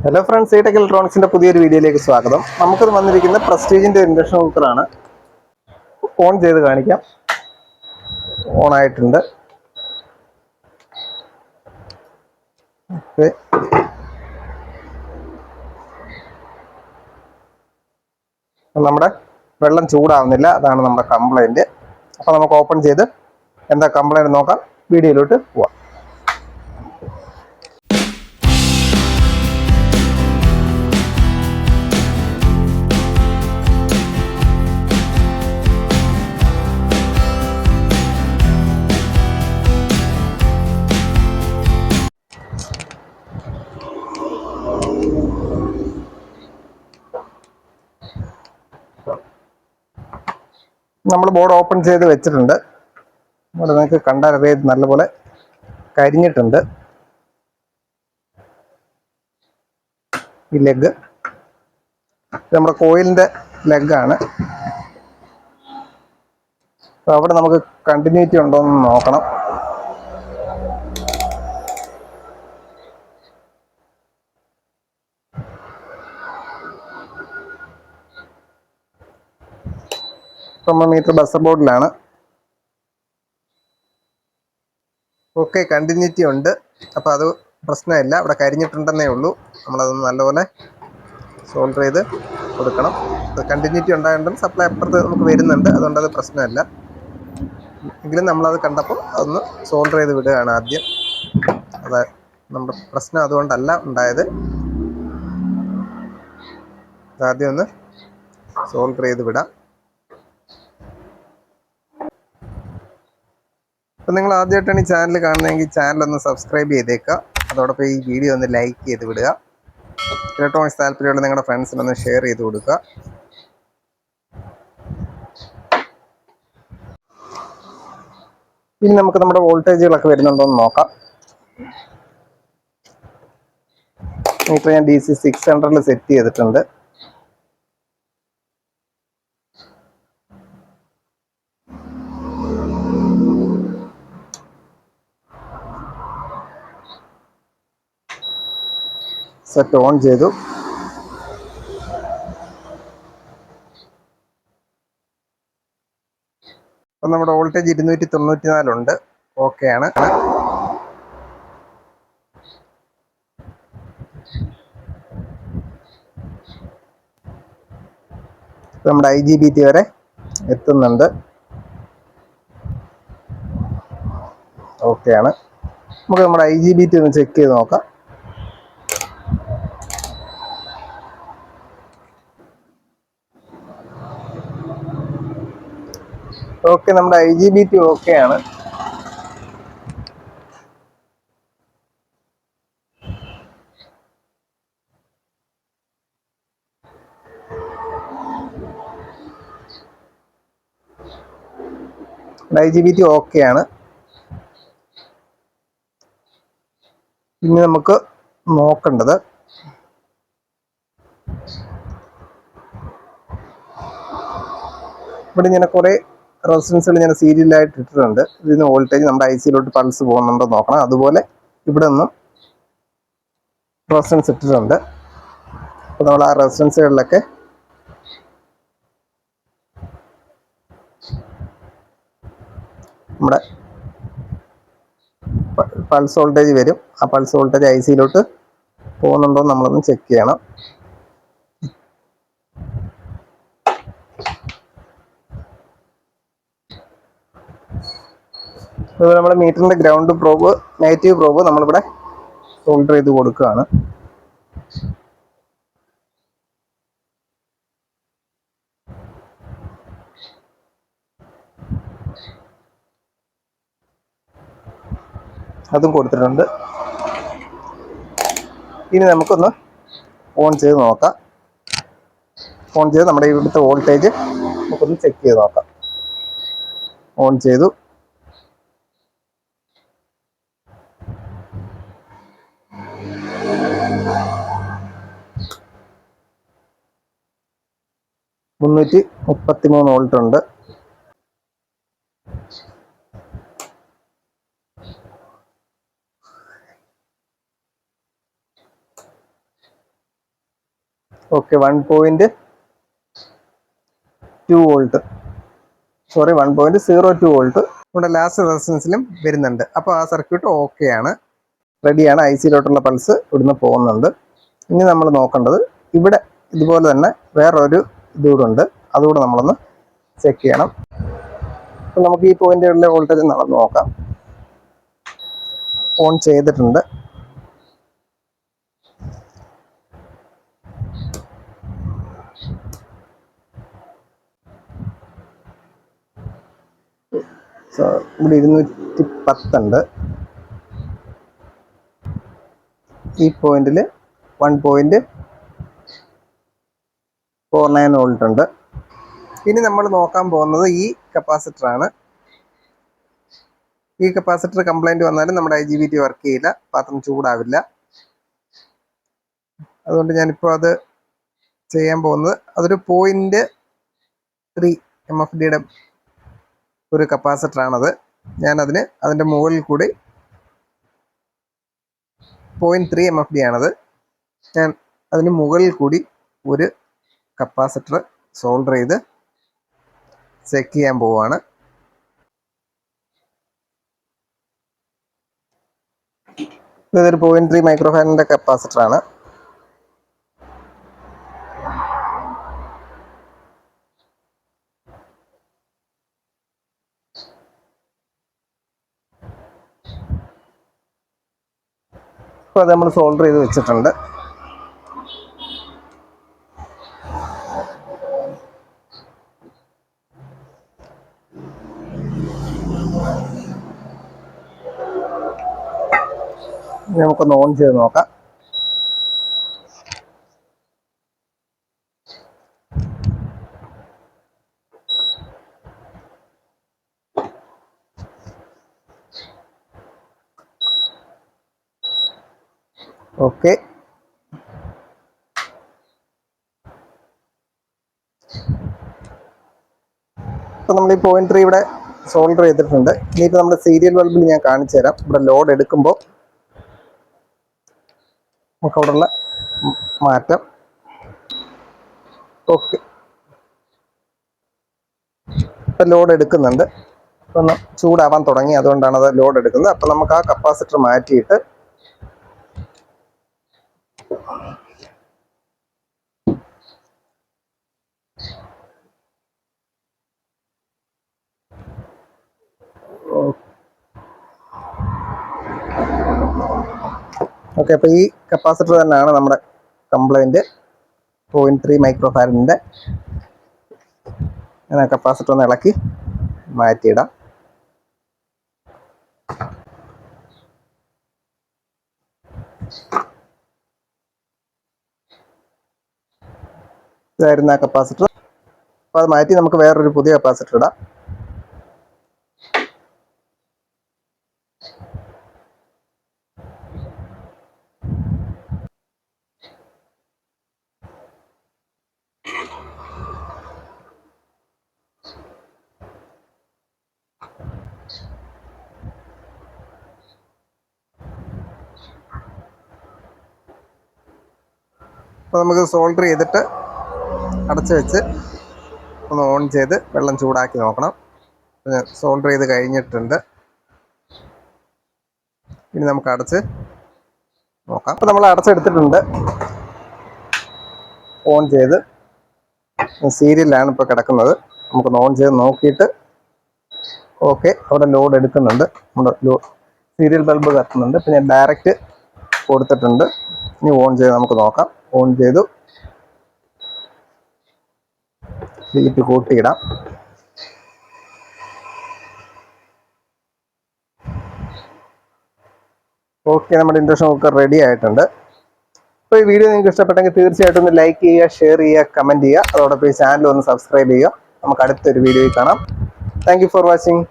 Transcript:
Hello friends, സീടെക് ഇലക്ട്രോണിക്സിന്റെ പുതിയൊരു വീഡിയോയിലേക്ക് സ്വാഗതം. നമുക്കത് വന്നിരിക്കുന്ന പ്രസ്റ്റീജിന്റെ ഇൻഡക്ഷൻ കുക്കറാണ്. ഓൺ ചെയ്ത് കാണിക്കാം. ഓൺ ആയിട്ടുണ്ട്. ഓക്കെ, നമ്മുടെ വെള്ളം ചൂടാവുന്നില്ല. അതാണ് നമ്മുടെ കംപ്ലൈന്റ്. അപ്പോൾ നമുക്ക് ഓപ്പൺ ചെയ്ത് എന്താ കംപ്ലൈന്റ് നോക്കാം. വീഡിയോയിലോട്ട് പോവാം. നമ്മൾ ബോർഡ് ഓപ്പൺ ചെയ്ത് വെച്ചിട്ടുണ്ട്. ഇവിടെ നിങ്ങൾക്ക് കണ്ടാൽ അറിയാം, നല്ലപോലെ കരിഞ്ഞിട്ടുണ്ട്. ഈ ലെഗ് നമ്മുടെ കോയിലിന്റെ ലെഗാണ്. അപ്പോൾ അവിടെ നമുക്ക് കണ്ടിന്യൂറ്റി ഉണ്ടോ എന്ന് നോക്കണം. തെർമോമീറ്റർ ബസർ ബോർഡിലാണ്. ഓക്കെ, കണ്ടിന്യൂറ്റി ഉണ്ട്. അപ്പോൾ അത് പ്രശ്നമില്ല. ഇവിടെ കരിഞ്ഞിട്ടുണ്ടെന്നേ ഉള്ളൂ. നമ്മളതൊന്ന് നല്ലപോലെ സോൾഡർ ചെയ്ത് കൊടുക്കണം. അത് കണ്ടിന്യൂറ്റി ഉണ്ടായതുകൊണ്ടും സപ്ലൈ അപ്പുറത്ത് നമുക്ക് വരുന്നുണ്ട്. അതുകൊണ്ട് അത് പ്രശ്നമല്ല. എങ്കിലും നമ്മളത് കണ്ടപ്പോൾ അതൊന്ന് സോൾഡർ ചെയ്ത് വിടുകയാണ് ആദ്യം. അത് നമ്മുടെ പ്രശ്നം അതുകൊണ്ടല്ല ഉണ്ടായത്. ആദ്യം ഒന്ന് സോൾഡർ ചെയ്ത് വിടാം. അപ്പം നിങ്ങൾ ആദ്യമായിട്ടാണ് ഈ ചാനൽ കാണുന്നതെങ്കിൽ ചാനലൊന്ന് സബ്സ്ക്രൈബ് ചെയ്തേക്കുക. അതോടൊപ്പം ഈ വീഡിയോ ഒന്ന് ലൈക്ക് ചെയ്ത് വിടുക. ഇലക്ട്രോണിക്സ് താല്പര്യമുള്ള നിങ്ങളുടെ ഫ്രണ്ട്സിനൊന്ന് ഷെയർ ചെയ്ത് കൊടുക്കുക. ഇനി നമുക്ക് നമ്മുടെ വോൾട്ടേജുകളൊക്കെ വരുന്നുണ്ടോ എന്ന് നോക്കാം. ഇപ്പോൾ ഞാൻ DC 600 സെറ്റ് ചെയ്തിട്ടുണ്ട്. സെറ്റ് ഓൺ ചെയ്തു. അപ്പം നമ്മുടെ വോൾട്ടേജ് 294 ഉണ്ട്. ഓക്കെ ആണ്. നമ്മുടെ IGBT വരെ എത്തുന്നുണ്ട്. ഓക്കെ ആണ്. നമുക്ക് നമ്മുടെ IGBT ഒന്ന് ചെക്ക് ചെയ്ത് നോക്കാം. ഓക്കെ, നമ്മുടെ IGBT ഓക്കെ ആണ്. IGBT ഓക്കെ ആണ്. ഇനി നമുക്ക് നോക്കേണ്ടത് ഇവിടെ ഇങ്ങനെ കുറേ റെസിസ്റ്റൻസുകൾ ഇങ്ങനെ സീരിയലായിട്ട് ഇട്ടിട്ടുണ്ട്. ഇതിന് വോൾട്ടേജ് നമ്മുടെ ICയിലോട്ട് പൾസ് പോകുന്നുണ്ടോ നോക്കണം. അതുപോലെ ഇവിടെ നിന്നും റെസിസ്റ്റൻസ് ഇട്ടിട്ടുണ്ട്. അപ്പോൾ നമ്മൾ ആ റെസിസ്റ്റൻസുകളിലൊക്കെ നമ്മുടെ പൾസ് വോൾട്ടേജ് വരും. ആ പൾസ് വോൾട്ടേജ് ICയിലോട്ട് പോകുന്നുണ്ടോ എന്ന് നമ്മളൊന്ന് ചെക്ക് ചെയ്യണം. അതുപോലെ നമ്മുടെ മീറ്ററിന്റെ ഗ്രൗണ്ട് പ്രോബ്, നെഗറ്റീവ് പ്രോബ് നമ്മളിവിടെ സോൾഡർ ചെയ്ത് കൊടുക്കുകയാണ്. അതും കൊടുത്തിട്ടുണ്ട്. ഇനി നമുക്കൊന്ന് ഓൺ ചെയ്ത് നോക്കാം. ഓൺ ചെയ്ത് നമ്മുടെ ഇവിടുത്തെ വോൾട്ടേജ് നമുക്കൊന്ന് ചെക്ക് ചെയ്ത് നോക്കാം. ഓൺ ചെയ്തു. $333 വോൾട്ട് ഉണ്ട്. ഓക്കെ 1.2 വോൾട്ട്, സോറി 1.02 വോൾട്ട് ഇവിടെ ലാസ്റ്റ് റെസിസ്റ്റൻസിലും വരുന്നുണ്ട്. അപ്പോൾ ആ സർക്യൂട്ട് ഓക്കെയാണ്, റെഡിയാണ്. ഐ സിയിലോട്ടുള്ള പൾസ് ഇവിടുന്ന് പോകുന്നുണ്ട്. ഇനി നമ്മൾ നോക്കേണ്ടത് ഇവിടെ ഇതുപോലെ തന്നെ വേറൊരു ഇതുകൂടെ ഉണ്ട്, അതുകൂടെ നമ്മളൊന്ന് ചെക്ക് ചെയ്യണം. അപ്പോൾ നമുക്ക് ഈ പോയിന്റുകളിലെ വോൾട്ടേജ് നടന്ന് നോക്കാം. ഓൺ ചെയ്തിട്ടുണ്ട്. ഇവിടെ 210 ഉണ്ട്. ഈ പോയിന്റിൽ 1.49 വോൾട്ട് ഉണ്ട്. ഇനി നമ്മൾ നോക്കാൻ പോകുന്നത് ഈ കപ്പാസിറ്ററാണ്. ഈ കപ്പാസിറ്റർ കംപ്ലൈൻറ്റ് വന്നാലും നമ്മുടെ IGBT വർക്ക് ചെയ്യില്ല, പാത്രം ചൂടാവില്ല. അതുകൊണ്ട് ഞാനിപ്പോൾ അത് ചെയ്യാൻ പോകുന്നത്, അതൊരു 0.3 MFDയുടെ ഒരു കപ്പാസിറ്ററാണത്. ഞാനതിന് അതിൻ്റെ മുകളിൽ കൂടി 0.3 MFD ആണത്. ഞാൻ അതിന് മുകളിൽ കൂടി ഒരു കപ്പാസിറ്റർ സോൾഡർ ചെയ്ത് ചെക്ക് ചെയ്യാൻ പോവുകയാണ്. ഇതൊരു 0.3 മൈക്രോഫാരഡിൻ്റെ കപ്പാസിറ്ററാണ്. അപ്പോൾ അത് നമ്മൾ സോൾഡർ ചെയ്ത് വെച്ചിട്ടുണ്ട്. നമുക്കൊന്ന് ഓൺ ചെയ്ത് നോക്കാം. ഓക്കെ, ഇപ്പോൾ നമ്മൾ ഈ 0.3 ഇവിടെ സോൾഡർ ചെയ്തിട്ടുണ്ട്. ഇനിയിപ്പോൾ നമ്മുടെ സീരിയൽ ബൾബിൽ ഞാൻ കാണിച്ചു തരാം. ഇവിടെ ലോഡ് എടുക്കുമ്പോൾ നമുക്ക് അവിടെയുള്ള മാറ്റം. ഓക്കെ, ഇപ്പം ലോഡ് എടുക്കുന്നുണ്ട്. ഒന്ന് ചൂടാവാൻ തുടങ്ങി, അതുകൊണ്ടാണ് അത് ലോഡ് എടുക്കുന്നത്. അപ്പം നമുക്ക് ആ കപ്പാസിറ്റർ മാറ്റിയിട്ട് ഓക്കെ, അപ്പോൾ ഈ കപ്പാസിറ്റർ തന്നെയാണ് നമ്മുടെ കംപ്ലൈൻറ്റ്, 0.3 മൈക്രോഫാരഡിൻ്റെ. ഞാൻ ആ കപ്പാസിറ്റർ ഒന്ന് ഇളക്കി മാറ്റിയിടാം. ഇതായിരുന്നു ആ കപ്പാസിറ്റർ. അപ്പോൾ അത് മാറ്റി നമുക്ക് വേറൊരു പുതിയ കപ്പാസിറ്റർ ഇടാം. അപ്പോൾ നമുക്ക് സോൾഡർ ചെയ്തിട്ട് അടച്ച് വെച്ച് ഒന്ന് ഓൺ ചെയ്ത് വെള്ളം ചൂടാക്കി നോക്കണം. സോൾഡർ ചെയ്ത് കഴിഞ്ഞിട്ടുണ്ട്. ഇനി നമുക്ക് അടച്ച് നോക്കാം. അപ്പോൾ നമ്മൾ അടച്ചെടുത്തിട്ടുണ്ട്. ഓൺ ചെയ്ത് സീരിയലാണ് ഇപ്പോൾ കിടക്കുന്നത്. നമുക്കൊന്ന് ഓൺ ചെയ്ത് നോക്കിയിട്ട്, ഓക്കെ, അവിടെ ലോഡ് എടുക്കുന്നുണ്ട്. നമ്മുടെ സീരിയൽ ബൾബ് കത്തുന്നുണ്ട്. ഇപ്പം ഞാൻ ഡയറക്റ്റ് കൊടുത്തിട്ടുണ്ട്. ഇനി ഓൺ ചെയ്ത് നമുക്ക് നോക്കാം. ഓൺ ചെയ്തു, ഹീറ്റ് കൂട്ടിയിടാം. ഓക്കെ, നമ്മുടെ ഇൻഡക്ഷൻ കുക്കർ റെഡി ആയിട്ടുണ്ട്. അപ്പോൾ ഈ വീഡിയോ നിങ്ങൾക്ക് ഇഷ്ടപ്പെട്ടെങ്കിൽ തീർച്ചയായിട്ടും ഒന്ന് ലൈക്ക് ചെയ്യുക, ഷെയർ ചെയ്യുക, കമൻറ്റ് ചെയ്യുക. അതോടൊപ്പം ഈ ചാനൽ ഒന്ന് സബ്സ്ക്രൈബ് ചെയ്യുക. നമുക്ക് അടുത്തൊരു വീഡിയോയിൽ കാണാം. Thank you for watching.